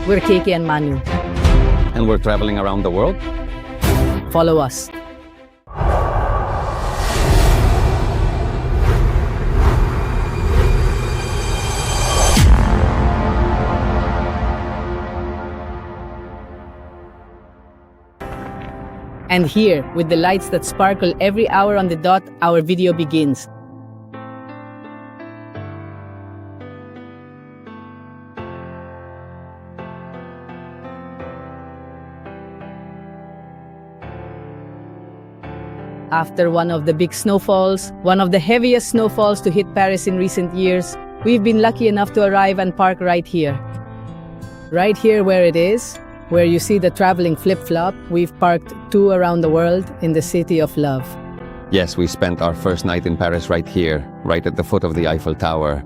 We're Kiki and Manu. And we're traveling around the world. Follow us. And here, with the lights that sparkle every hour on the dot, our video begins. After one of the big snowfalls, one of the heaviest snowfalls to hit Paris in recent years, we've been lucky enough to arrive and park right here. Right here where it is, where you see the traveling flip-flop, we've parked 2 around the world in the city of love. Yes, we spent our first night in Paris right here, right at the foot of the Eiffel Tower.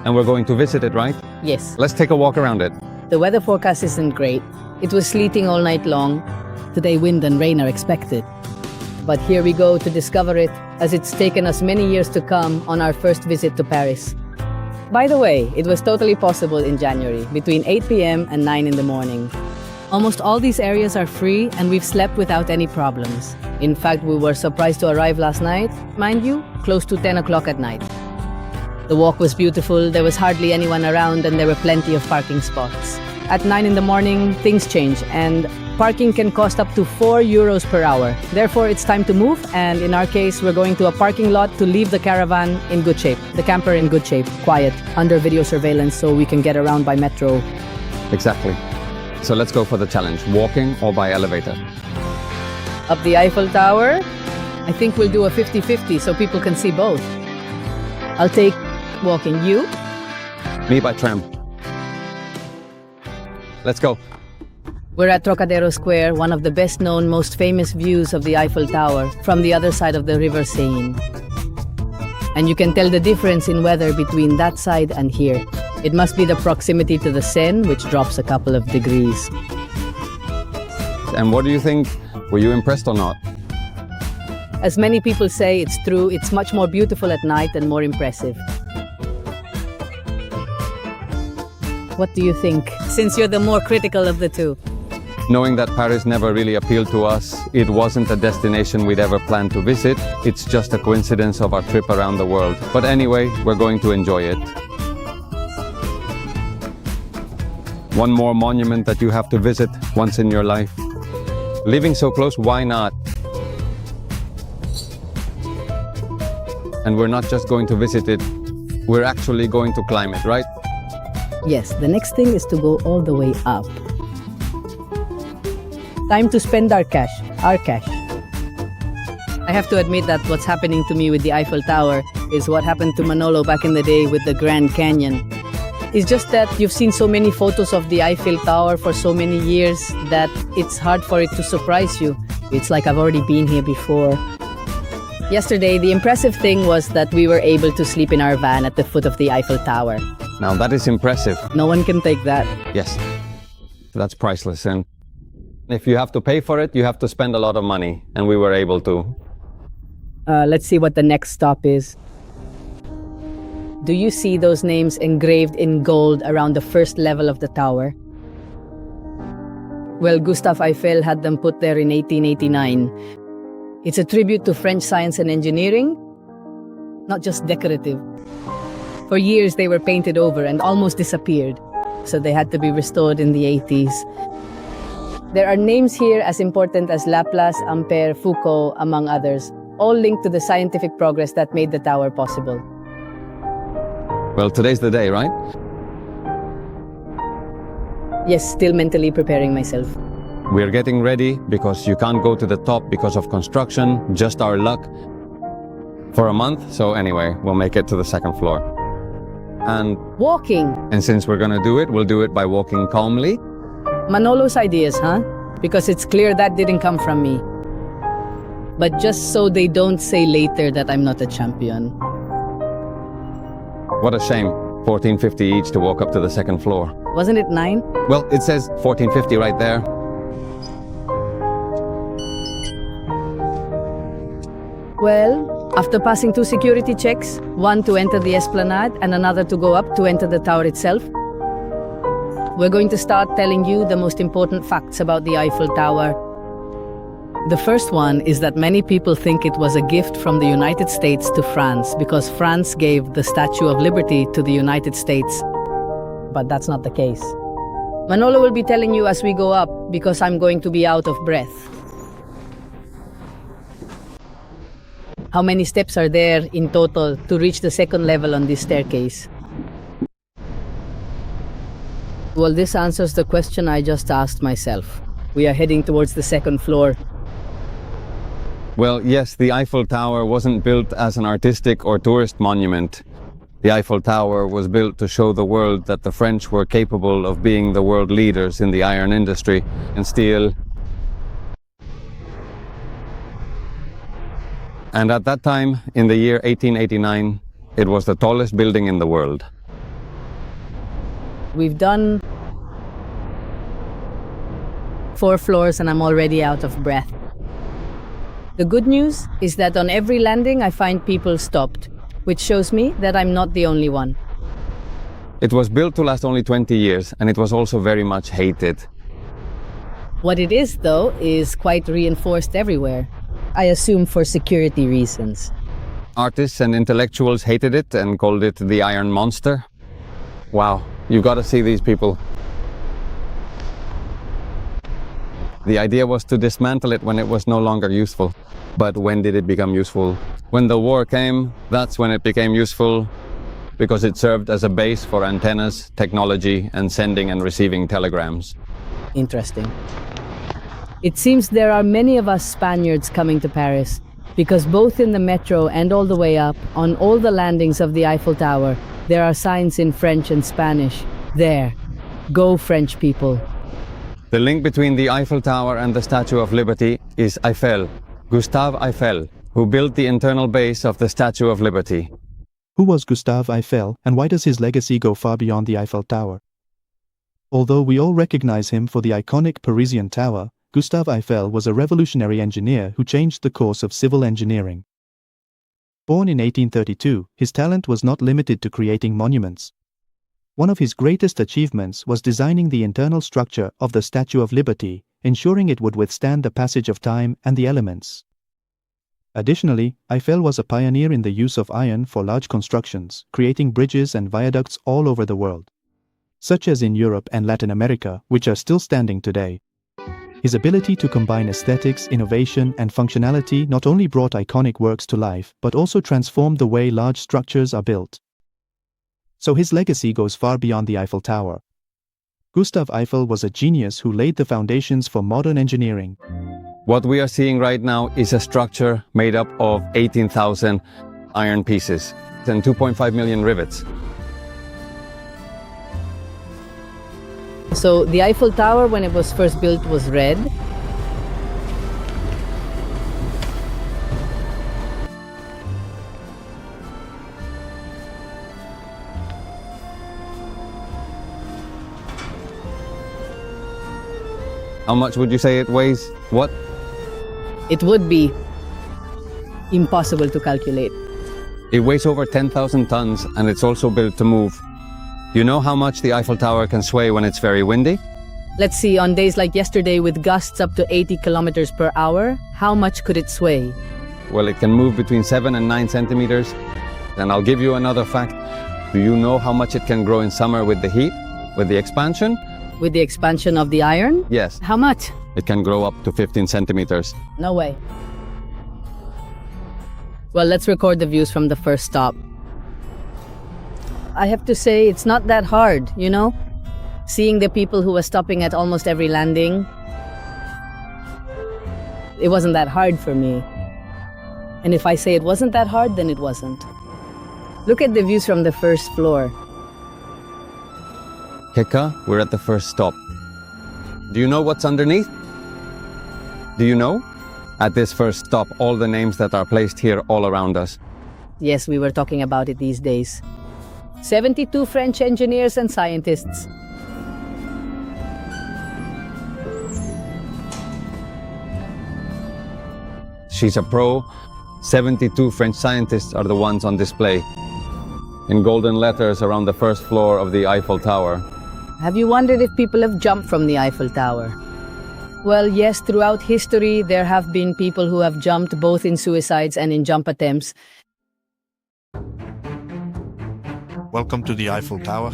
And we're going to visit it, right? Yes. Let's take a walk around it. The weather forecast isn't great. It was sleeting all night long. Today wind and rain are expected. But here we go to discover it, as it's taken us many years to come on our first visit to Paris. By the way, it was totally possible in January, between 8 p.m. and 9 in the morning. Almost all these areas are free and we've slept without any problems. In fact, we were surprised to arrive last night, mind you, close to 10 o'clock at night. The walk was beautiful, there was hardly anyone around and there were plenty of parking spots. At 9 in the morning, things change and parking can cost up to €4 per hour. Therefore, it's time to move, and in our case, we're going to a parking lot to leave the caravan in good shape, the camper in good shape, quiet, under video surveillance so we can get around by metro. Exactly. So let's go for the challenge, walking or by elevator. Up the Eiffel Tower, I think we'll do a 50-50 so people can see both. I'll take walking. You? Me by tram. Let's go. We're at Trocadero Square, one of the best-known, most famous views of the Eiffel Tower from the other side of the River Seine. And you can tell the difference in weather between that side and here. It must be the proximity to the Seine, which drops a couple of degrees. And what do you think? Were you impressed or not? As many people say, it's true, it's much more beautiful at night and more impressive. What do you think, since you're the more critical of the two? Knowing that Paris never really appealed to us, it wasn't a destination we'd ever planned to visit. It's just a coincidence of our trip around the world. But anyway, we're going to enjoy it. One more monument that you have to visit once in your life. Living so close, why not? And we're not just going to visit it, we're actually going to climb it, right? Yes, the next thing is to go all the way up. Time to spend our cash. I have to admit that what's happening to me with the Eiffel Tower is what happened to Manolo back in the day with the Grand Canyon. It's just that you've seen so many photos of the Eiffel Tower for so many years that it's hard for it to surprise you. It's like I've already been here before. Yesterday, the impressive thing was that we were able to sleep in our van at the foot of the Eiffel Tower. Now that is impressive. No one can take that. Yes, that's priceless. And if you have to pay for it, you have to spend a lot of money. And we were able to. Let's see what the next stop is. Do you see those names engraved in gold around the first level of the tower? Well, Gustave Eiffel had them put there in 1889. It's a tribute to French science and engineering, not just decorative. For years they were painted over and almost disappeared, so they had to be restored in the 80s. There are names here as important as Laplace, Ampère, Foucault, among others, all linked to the scientific progress that made the tower possible. Well, today's the day, right? Yes, still mentally preparing myself. We're getting ready because you can't go to the top because of construction, just our luck. For a month, so anyway, we'll make it to the second floor. And Walking. since we're gonna do it, we'll do it by walking calmly. Manolo's ideas, huh? Because it's clear that didn't come from me. But just so they don't say later that I'm not a champion. What a shame. 14.50 each to walk up to the second floor. Wasn't it 9? Well, it says 14.50 right there. Well, after passing 2 security checks, one to enter the esplanade and another to go up to enter the tower itself, we're going to start telling you the most important facts about the Eiffel Tower. The first one is that many people think it was a gift from the United States to France because France gave the Statue of Liberty to the United States. But that's not the case. Manolo will be telling you as we go up because I'm going to be out of breath. How many steps are there in total to reach the second level on this staircase? Well, this answers the question I just asked myself. We are heading towards the second floor. Well, yes, the Eiffel Tower wasn't built as an artistic or tourist monument. The Eiffel Tower was built to show the world that the French were capable of being the world leaders in the iron industry and steel. And at that time, in the year 1889, it was the tallest building in the world. We've done 4 floors and I'm already out of breath. The good news is that on every landing I find people stopped, which shows me that I'm not the only one. It was built to last only 20 years and it was also very much hated. What it is, though, is quite reinforced everywhere. I assume for security reasons. Artists and intellectuals hated it and called it the Iron Monster. Wow, you gotta see these people. The idea was to dismantle it when it was no longer useful. But when did it become useful? When the war came, that's when it became useful, because it served as a base for antennas, technology, and sending and receiving telegrams. Interesting. It seems there are many of us Spaniards coming to Paris, because both in the metro and all the way up, on all the landings of the Eiffel Tower, there are signs in French and Spanish. There. Go, French people. The link between the Eiffel Tower and the Statue of Liberty is Eiffel, Gustave Eiffel, who built the internal base of the Statue of Liberty. Who was Gustave Eiffel, and why does his legacy go far beyond the Eiffel Tower? Although we all recognize him for the iconic Parisian tower, Gustave Eiffel was a revolutionary engineer who changed the course of civil engineering. Born in 1832, his talent was not limited to creating monuments. One of his greatest achievements was designing the internal structure of the Statue of Liberty, ensuring it would withstand the passage of time and the elements. Additionally, Eiffel was a pioneer in the use of iron for large constructions, creating bridges and viaducts all over the world, such as in Europe and Latin America, which are still standing today. His ability to combine aesthetics, innovation, and functionality not only brought iconic works to life, but also transformed the way large structures are built. So his legacy goes far beyond the Eiffel Tower. Gustave Eiffel was a genius who laid the foundations for modern engineering. What we are seeing right now is a structure made up of 18,000 iron pieces and 2.5 million rivets. So the Eiffel Tower, when it was first built, was red. How much would you say it weighs? What? It would be impossible to calculate. It weighs over 10,000 tons and it's also built to move. Do you know how much the Eiffel Tower can sway when it's very windy? Let's see, on days like yesterday with gusts up to 80 kilometers per hour, how much could it sway? Well, it can move between 7 and 9 centimeters. And I'll give you another fact. Do you know how much it can grow in summer with the heat, with the expansion? With the expansion of the iron? Yes. How much? It can grow up to 15 centimeters. No way. Well, let's record the views from the first stop. I have to say, it's not that hard, you know? Seeing the people who were stopping at almost every landing, it wasn't that hard for me. And if I say it wasn't that hard, then it wasn't. Look at the views from the first floor. Keka, we're at the first stop. Do you know what's underneath? Do you know? At this first stop, all the names that are placed here all around us. Yes, we were talking about it these days. 72 French engineers and scientists. She's a pro. 72 French scientists are the ones on display in golden letters around the first floor of the Eiffel Tower. Have you wondered if people have jumped from the Eiffel Tower? Well, yes, throughout history, there have been people who have jumped both in suicides and in jump attempts. Welcome to the Eiffel Tower.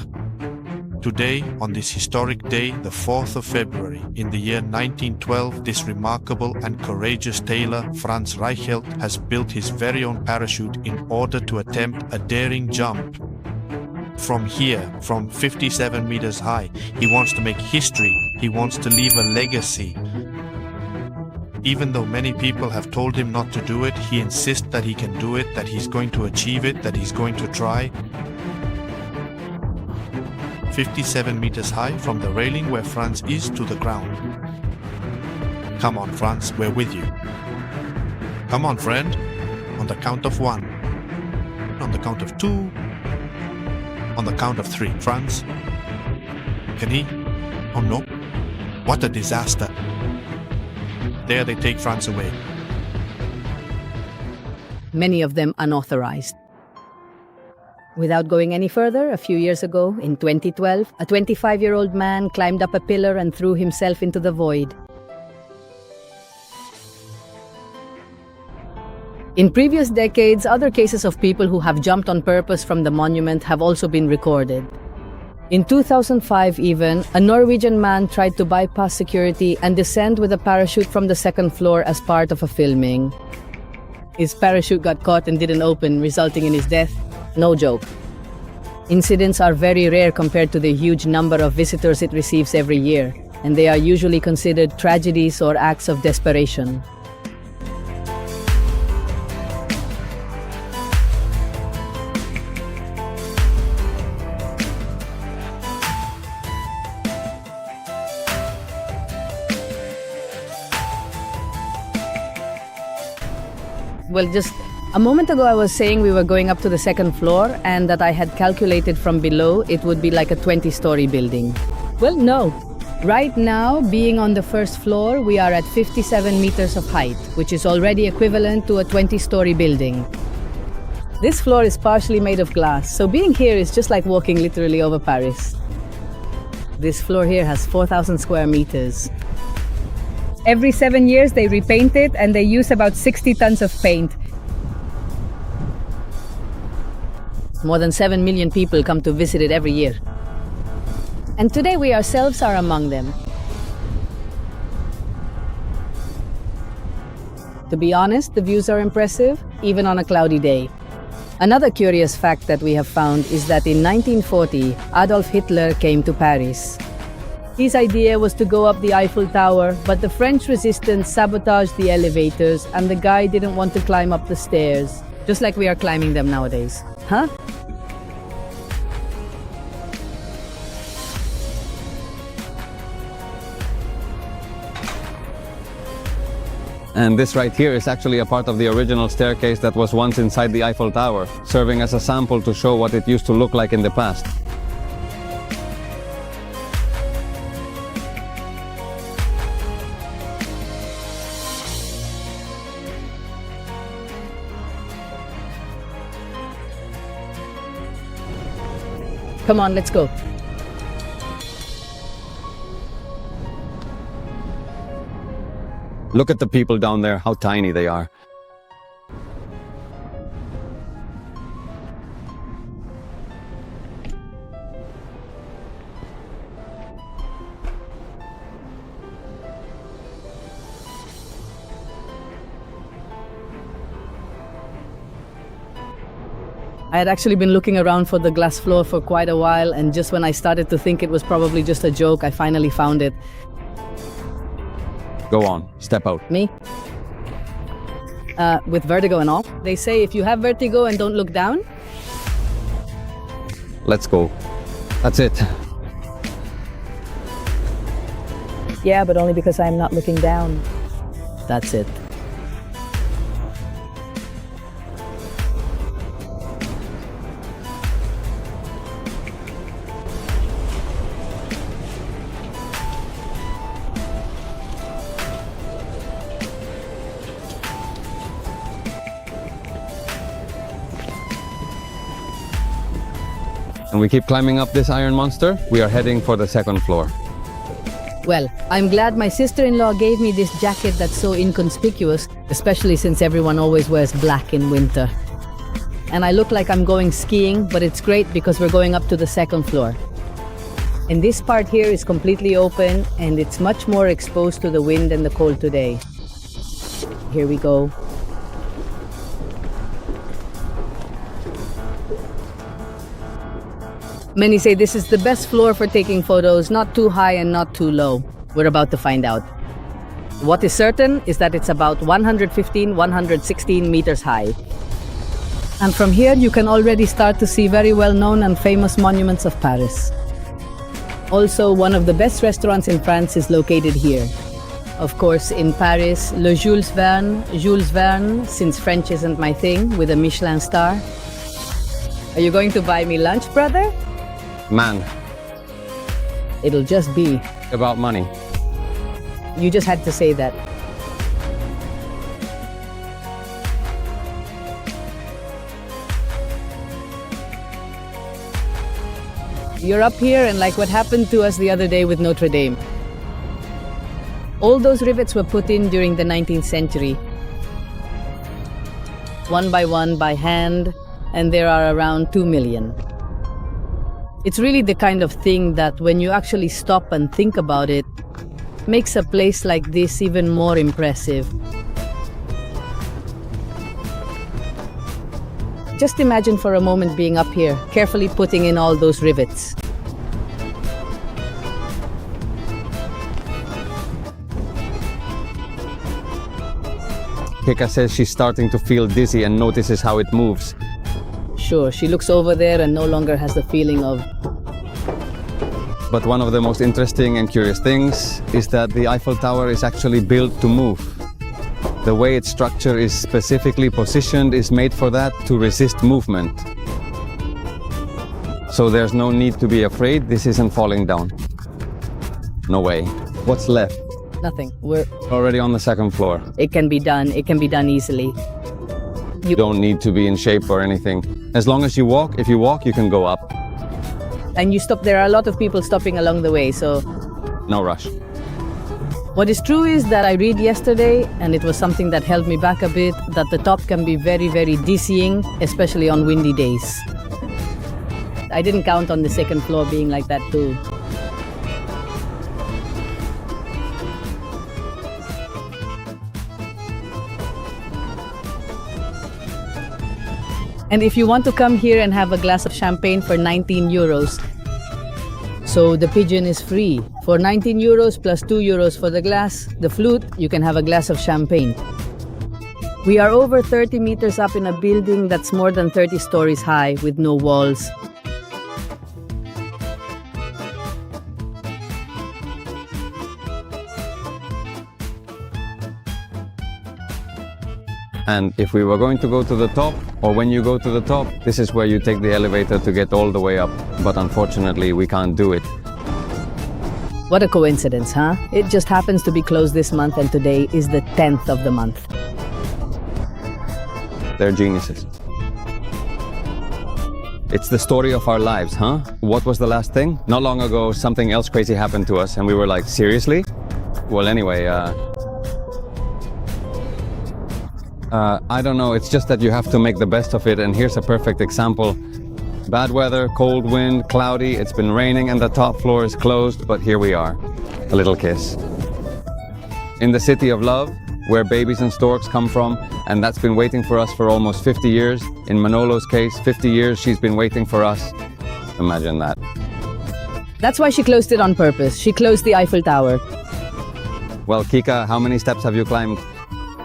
Today, on this historic day, the 4th of February, in the year 1912, this remarkable and courageous tailor, Franz Reichelt, has built his very own parachute in order to attempt a daring jump. From here, from 57 meters high, he wants to make history. He wants to leave a legacy. Even though many people have told him not to do it, he insists that he can do it, that he's going to achieve it, that he's going to try. 57 meters high from the railing where Franz is to the ground. Come on, Franz, we're with you. Come on, friend. On the count of 1. On the count of 2. On the count of 3. Franz. Can he? Oh no. What a disaster. There they take Franz away. Many of them unauthorized. Without going any further, a few years ago, in 2012, a 25-year-old man climbed up a pillar and threw himself into the void. In previous decades, other cases of people who have jumped on purpose from the monument have also been recorded. In 2005 even, a Norwegian man tried to bypass security and descend with a parachute from the second floor as part of a filming. His parachute got caught and didn't open, resulting in his death. No joke. Incidents are very rare compared to the huge number of visitors it receives every year, and they are usually considered tragedies or acts of desperation. Well, just a moment ago I was saying we were going up to the second floor and that I had calculated from below it would be like a 20-story building. Well, no. Right now, being on the first floor, we are at 57 meters of height, which is already equivalent to a 20-story building. This floor is partially made of glass, so being here is just like walking literally over Paris. This floor here has 4,000 square meters. Every 7 years they repaint it and they use about 60 tons of paint. More than 7 million people come to visit it every year. And today we ourselves are among them. To be honest, the views are impressive, even on a cloudy day. Another curious fact that we have found is that in 1940, Adolf Hitler came to Paris. His idea was to go up the Eiffel Tower, but the French resistance sabotaged the elevators and the guy didn't want to climb up the stairs, just like we are climbing them nowadays. Huh? And this right here is actually a part of the original staircase that was once inside the Eiffel Tower, serving as a sample to show what it used to look like in the past. Come on, let's go. Look at the people down there, how tiny they are. I had actually been looking around for the glass floor for quite a while, and just when I started to think it was probably just a joke, I finally found it. Go on, step out. Me? With vertigo and all. They say if you have vertigo and don't look down. Let's go. That's it. Yeah, but only because I'm not looking down. That's it. And we keep climbing up this iron monster. We are heading for the second floor. Well, I'm glad my sister-in-law gave me this jacket that's so inconspicuous, especially since everyone always wears black in winter. And I look like I'm going skiing, but it's great because we're going up to the second floor. And this part here is completely open and it's much more exposed to the wind and the cold today. Here we go. Many say this is the best floor for taking photos, not too high and not too low. We're about to find out. What is certain is that it's about 116 meters high. And from here you can already start to see very well-known and famous monuments of Paris. Also, one of the best restaurants in France is located here. Of course, in Paris, Le Jules Verne, since French isn't my thing, with a Michelin star. Are you going to buy me lunch, brother? Man, It'll just be. about money. You just had to say that. You're up here and like what happened to us the other day with Notre Dame. All those rivets were put in during the 19th century. One by hand, and there are around 2 million. It's really the kind of thing that when you actually stop and think about it, makes a place like this even more impressive. Just imagine for a moment being up here, carefully putting in all those rivets. Kika says she's starting to feel dizzy and notices how it moves. Sure, she looks over there and no longer has the feeling of... But one of the most interesting and curious things is that the Eiffel Tower is actually built to move. The way its structure is specifically positioned is made for that, to resist movement. So there's no need to be afraid this isn't falling down. No way. What's left? Nothing. We're Already on the second floor. It can be done. It can be done easily. You don't need to be in shape or anything. As long as you walk, if you walk, you can go up. And you stop. There are a lot of people stopping along the way, so... No rush. What is true is that I read yesterday, and it was something that held me back a bit, that the top can be very, very dizzying, especially on windy days. I didn't count on the second floor being like that too. And if you want to come here and have a glass of champagne for 19 euros, so the pigeon is free. For 19 euros plus 2 euros for the glass, the flute, you can have a glass of champagne. We are over 30 meters up in a building that's more than 30 stories high with no walls. And if we were going to go to the top, or when you go to the top, this is where you take the elevator to get all the way up. But unfortunately, we can't do it. What a coincidence, huh? It just happens to be closed this month and today is the 10th of the month. They're geniuses. It's the story of our lives, huh? What was the last thing? Not long ago, something else crazy happened to us and we were like, seriously? Well, anyway, I don't know, it's just that you have to make the best of it, and here's a perfect example. Bad weather, cold wind, cloudy, it's been raining and the top floor is closed, but here we are. A little kiss. In the city of love, where babies and storks come from, and that's been waiting for us for almost 50 years. In Manolo's case, 50 years she's been waiting for us. Imagine that. That's why she closed it on purpose. She closed the Eiffel Tower. Well, Kika, how many steps have you climbed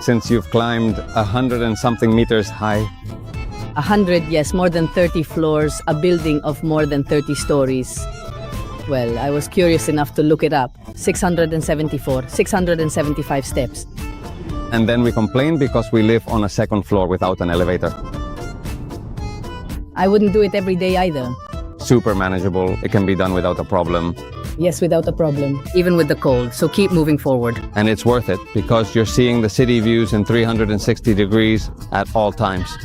since you've climbed 100 and something meters high? 100, yes, more than 30 floors, a building of more than 30 stories. Well, I was curious enough to look it up. 675 steps. And then we complain because we live on a second floor without an elevator. I wouldn't do it every day either. Super manageable, it can be done without a problem. Yes, without a problem, even with the cold, so keep moving forward. And it's worth it because you're seeing the city views in 360 degrees at all times.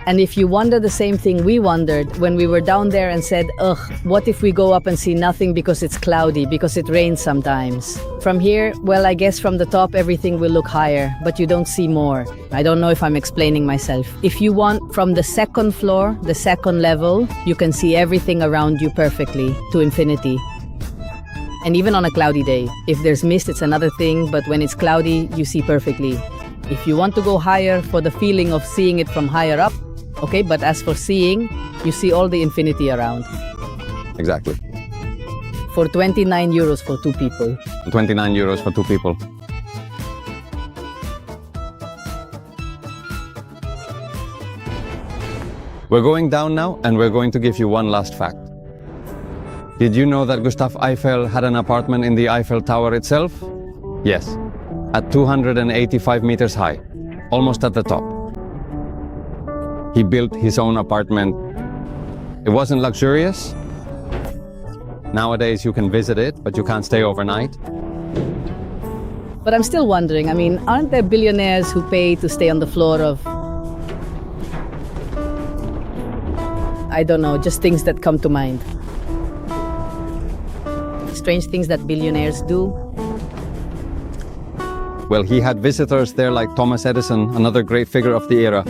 And if you wonder the same thing we wondered when we were down there and said, ugh, what if we go up and see nothing because it's cloudy, because it rains sometimes? From here, well, I guess from the top everything will look higher, but you don't see more. I don't know if I'm explaining myself. If you want, from the second floor, the second level, you can see everything around you perfectly, to infinity. And even on a cloudy day, if there's mist, it's another thing, but when it's cloudy, you see perfectly. If you want to go higher for the feeling of seeing it from higher up, okay, but as for seeing, you see all the infinity around. Exactly. For 29 euros for 2 people. 29 euros for 2 people. We're going down now, and we're going to give you one last fact. Did you know that Gustave Eiffel had an apartment in the Eiffel Tower itself? Yes, at 285 meters high, almost at the top. He built his own apartment. It wasn't luxurious. Nowadays you can visit it, but you can't stay overnight. But I'm still wondering, I mean, aren't there billionaires who pay to stay on the floor of, I don't know, just things that come to mind? Strange things that billionaires do. Well, he had visitors there like Thomas Edison, another great figure of the era.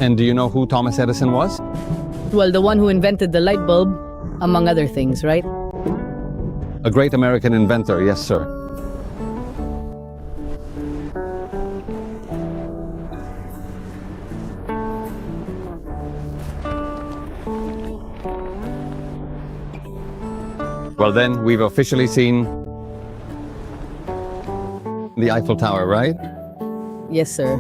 And do you know who Thomas Edison was? Well, the one who invented the light bulb, among other things, right? A great American inventor, yes, sir. Well then, we've officially seen the Eiffel Tower, right? Yes, sir.